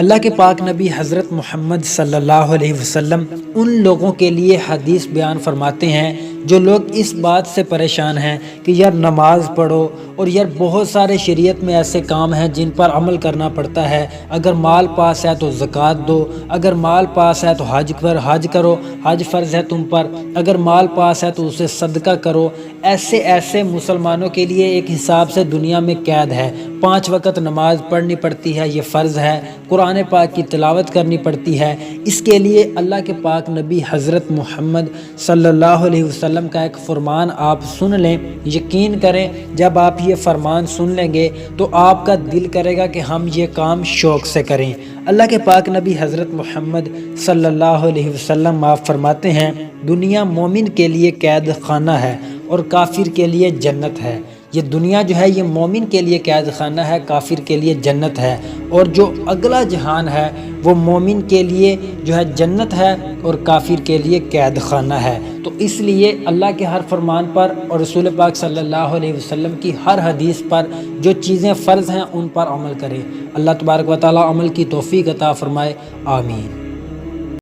اللہ کے پاک نبی حضرت محمد صلی اللہ علیہ وسلم ان لوگوں کے لیے حدیث بیان فرماتے ہیں جو لوگ اس بات سے پریشان ہیں کہ یار نماز پڑھو اور یار بہت سارے شریعت میں ایسے کام ہیں جن پر عمل کرنا پڑتا ہے، اگر مال پاس ہے تو زکوٰۃ دو، اگر مال پاس ہے تو حج کرو، حج فرض ہے تم پر، اگر مال پاس ہے تو اسے صدقہ کرو۔ ایسے مسلمانوں کے لیے ایک حساب سے دنیا میں قید ہے۔ 5 وقت نماز پڑھنی پڑتی ہے، یہ فرض ہے، قرآن پاک کی تلاوت کرنی پڑتی ہے۔ اس کے لیے اللہ کے پاک نبی حضرت محمد صلی اللہ علیہ وسلم کا ایک فرمان آپ سن لیں، یقین کریں جب آپ یہ فرمان سن لیں گے تو آپ کا دل کرے گا کہ ہم یہ کام شوق سے کریں۔ اللہ کے پاک نبی حضرت محمد صلی اللہ علیہ وسلم آپ فرماتے ہیں، دنیا مومن کے لیے قید خانہ ہے اور کافر کے لیے جنت ہے۔ یہ دنیا جو ہے یہ مومن کے لیے قید خانہ ہے، کافر کے لیے جنت ہے، اور جو اگلا جہان ہے وہ مومن کے لیے جو ہے جنت ہے اور کافر کے لیے قید خانہ ہے۔ تو اس لیے اللہ کے ہر فرمان پر اور رسول پاک صلی اللہ علیہ وسلم کی ہر حدیث پر جو چیزیں فرض ہیں ان پر عمل کریں۔ اللہ تبارک و تعالی عمل کی توفیق عطا فرمائے، آمین۔